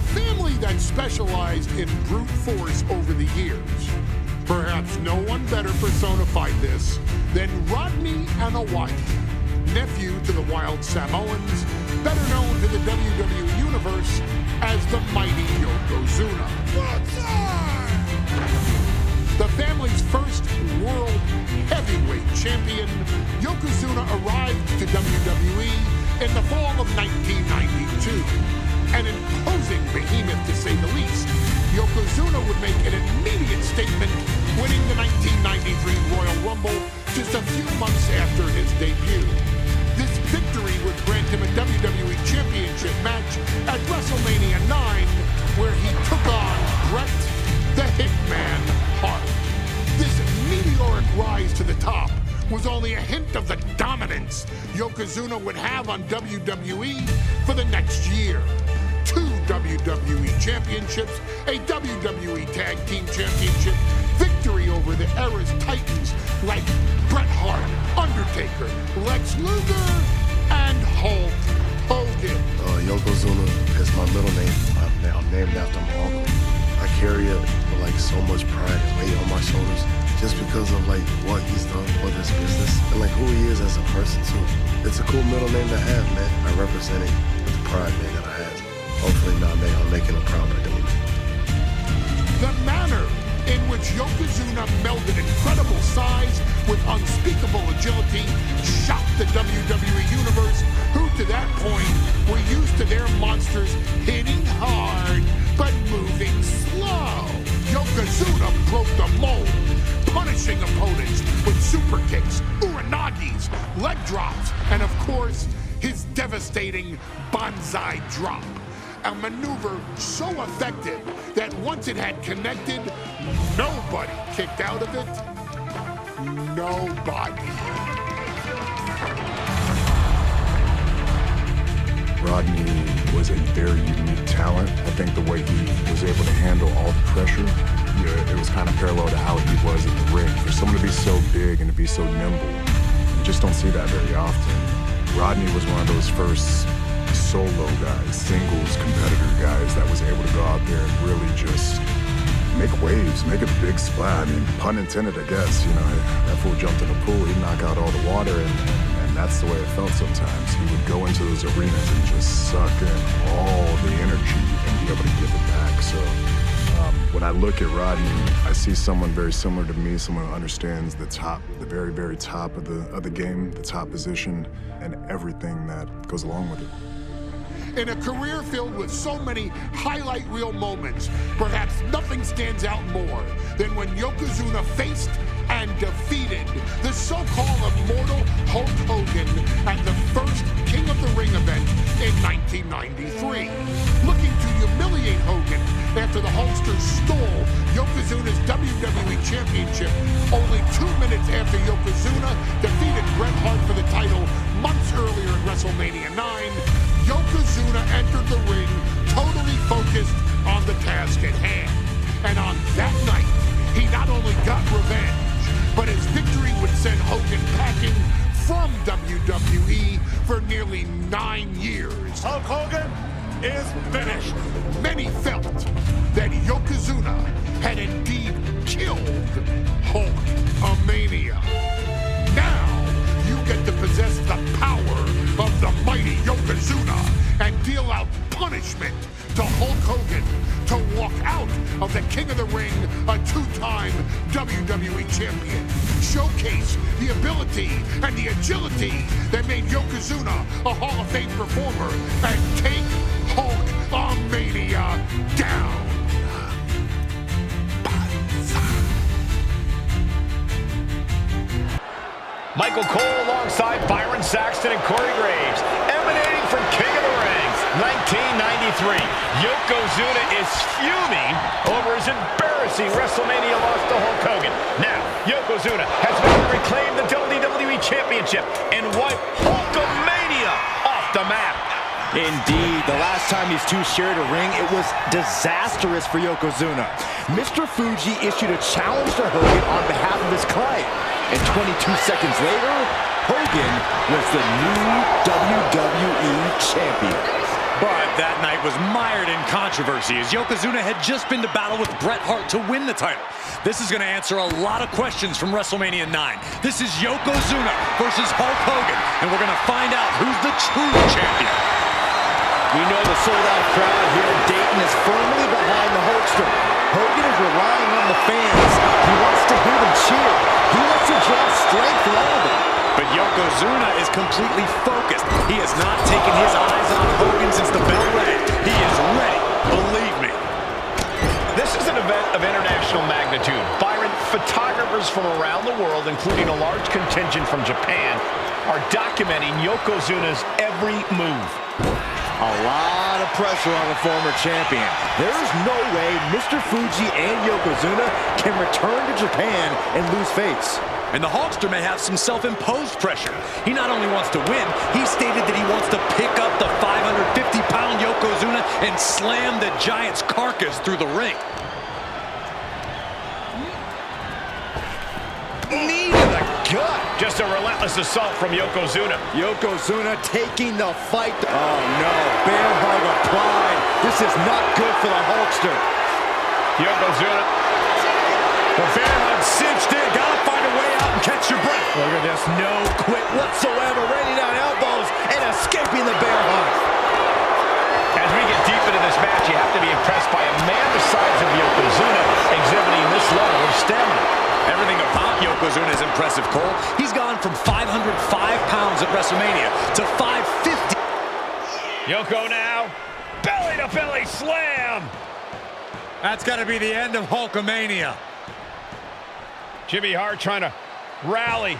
A family that specialized in brute force over the years. Perhaps no one better personified this than Rodney and a wife, nephew to the Wild Samoans, better known to the WWE Universe as the mighty Yokozuna. What's up? The family's first world heavyweight champion, Yokozuna arrived to WWE in the fall of 1992. An imposing behemoth, to say the least, Yokozuna would make an immediate statement, winning the 1993 Royal Rumble just a few months after his debut. This victory would grant him a WWE Championship match at WrestleMania 9, where he took on Bret the Hitman Hart. This meteoric rise to the top was only a hint of the dominance Yokozuna would have on WWE for the next year. 2 WWE championships, a WWE Tag Team Championship, victory over the era's titans like Bret Hart, Undertaker, Lex Luger, and Hulk Hogan. Yokozuna is my middle name. I'm named after my uncle. I carry it with like so much pride and weight on my shoulders just because of like what he's done for this business and like who he is as a person too. It's a cool middle name to have, man. I represent it with the pride, man, that I have. Hopefully now, man, I'm making him proud by doing it. The manner in which Yokozuna melded incredible size with unspeakable agility shocked the WWE Universe, who to that point were used to their monsters hitting hard but moving slow. Yokozuna broke the mold, punishing opponents with super kicks, uranagis, leg drops, and of course, his devastating banzai drop. A maneuver so effective that once it had connected, nobody kicked out of it. Nobody. Rodney was a very unique talent. I think the way he was able to handle all the pressure, it was kind of parallel to how he was in the ring. For someone to be so big and to be so nimble, you just don't see that very often. Rodney was one of those first solo guys, singles competitor guys that was able to go out there and really just make waves, make a big splat. I mean, pun intended, I guess. You know, that fool jumped in the pool, he'd knock out all the water, and that's the way it felt sometimes. He would go into those arenas and just suck in all the energy and be able to give it back. So when I look at Rodney, I see someone very similar to me, someone who understands the top, the very, very top of the game, the top position, and everything that goes along with it. In a career filled with so many highlight reel moments, perhaps nothing stands out more than when Yokozuna faced and defeated the so-called immortal Hulk Hogan at the first King of the Ring event in 1993. Looking to humiliate Hogan after the Hulkster stole Yokozuna's WWE Championship only 2 minutes after Yokozuna defeated Bret Hart for the title months earlier at WrestleMania 9, Yokozuna entered the ring totally focused on the task at hand. And on that night, he not only got revenge, but his victory would send Hogan packing from WWE for nearly 9 years. Hulk Hogan is finished. Many felt that Yokozuna had indeed killed Hulkamania. Now, you get to possess the power of the mighty Yokozuna and deal out punishment to Hulk Hogan to walk out of the King of the Ring, a 2-time WWE champion. Showcase the ability and the agility that made Yokozuna a Hall of Fame performer and take Hulkamania down. Michael Cole alongside Byron Saxton and Corey Graves, emanating from King of the Ring, 1993. Yokozuna is fuming over his embarrassing WrestleMania loss to Hulk Hogan. Now, Yokozuna has now reclaimed the WWE Championship and wiped Hulkamania off the map. Indeed, the last time these two shared a ring, it was disastrous for Yokozuna. Mr. Fuji issued a challenge to Hogan on behalf of his client. And 22 seconds later, Hogan was the new WWE Champion. But that night was mired in controversy as Yokozuna had just been to battle with Bret Hart to win the title. This is going to answer a lot of questions from WrestleMania 9. This is Yokozuna versus Hulk Hogan, and we're going to find out who's the true champion. We know the sold-out crowd here in Dayton is firmly behind the Hulkster. Hogan is relying on the fans. He wants to hear them cheer. He wants to draw strength from all of them. But Yokozuna is completely focused. He has not taken his eyes on Hogan since the bell rang. He is ready, believe me. This is an event of international magnitude. Byron, photographers from around the world, including a large contingent from Japan, are documenting Yokozuna's every move. A lot of pressure on the former champion. There is no way Mr. Fuji and Yokozuna can return to Japan and lose face. And the Hulkster may have some self-imposed pressure. He not only wants to win, he stated that he wants to pick up the 550-pound Yokozuna and slam the Giant's carcass through the ring. Knee to the gut. Just a relentless assault from Yokozuna. Yokozuna taking the fight. Oh no, bear hug applied. This is not good for the Hulkster. Yokozuna. The bear hug cinched in. Gotta find a way out and catch your breath. Look at this, no quit whatsoever. Raining down elbows and escaping the bear hug. As we get deep into this match, you have to be impressed by a man the size of Yokozuna exhibiting this level of stamina. Everything about Yokozuna is impressive, Cole. He's gone from 505 pounds at WrestleMania to 550. Yoko now. Belly-to-belly slam. That's got to be the end of Hulkamania. Jimmy Hart trying to rally.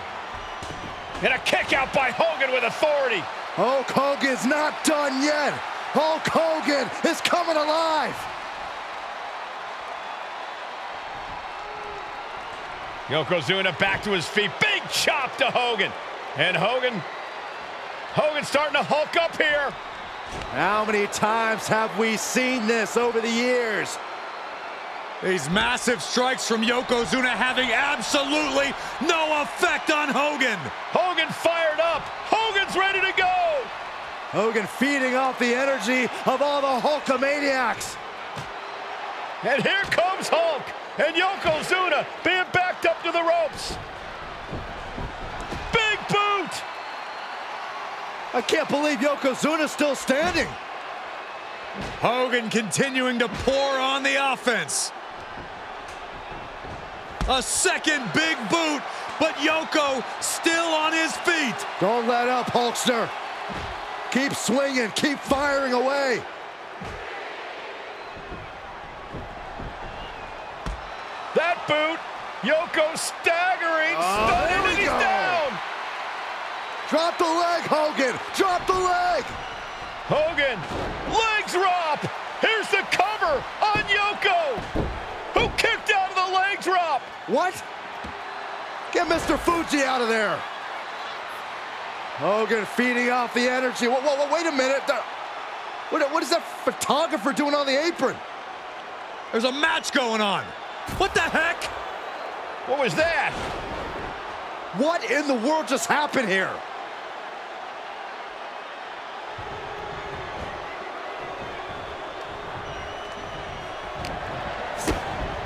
And a kick out by Hogan with authority. Hulk Hogan's not done yet. Hulk Hogan is coming alive. Yokozuna back to his feet. Big chop to Hogan. And Hogan's starting to hulk up here. How many times have we seen this over the years? These massive strikes from Yokozuna having absolutely no effect on Hogan. Hogan fired up. Hogan's ready to go. Hogan feeding off the energy of all the Hulkamaniacs. And here comes Hulk. And Yokozuna being backed up to the ropes. Big boot. I can't believe Yokozuna's still standing. Hogan continuing to pour on the offense. A second big boot, but Yoko still on his feet. Don't let up, Hulkster. Keep swinging, keep firing away. That boot, Yoko staggering, stunning, and he's down. Drop the leg, Hogan, drop the leg. Hogan, leg drop. Here's the cover on Yoko, who kicked out of the leg drop. What? Get Mr. Fuji out of there. Hogan feeding off the energy. Wait a minute. What is that photographer doing on the apron? There's a match going on. What the heck? What was that? What in the world just happened here?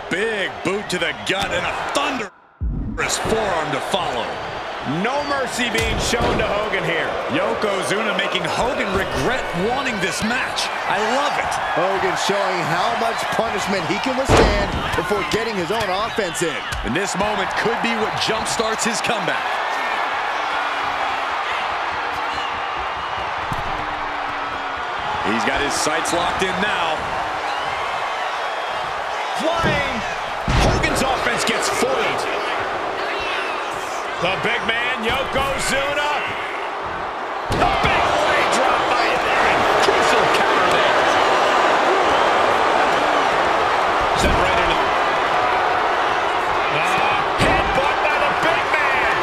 Big boot to the gut and a thunderous forearm to follow. No mercy being shown to Hogan here. Yokozuna making Hogan regret wanting this match. I love it. Hogan showing how much punishment he can withstand before getting his own offense in. And this moment could be what jumpstarts his comeback. He's got his sights locked in now. Flying. Hogan's offense gets foiled. The big man, Yokozuna. The big leg drop by Hogan. Crucial counter there. Sent right into headbutt by the big man.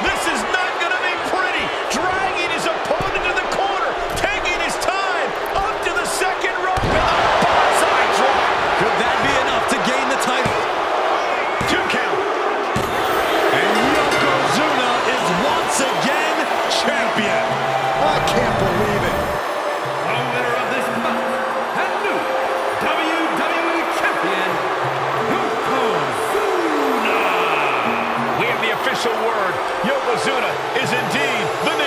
This is not going to be pretty. Dragging his opponent to the corner. Taking his time. Up to the second rope. And a bonsai drop. Could that be enough to gain the title? 2 count. And Yokozuna is indeed the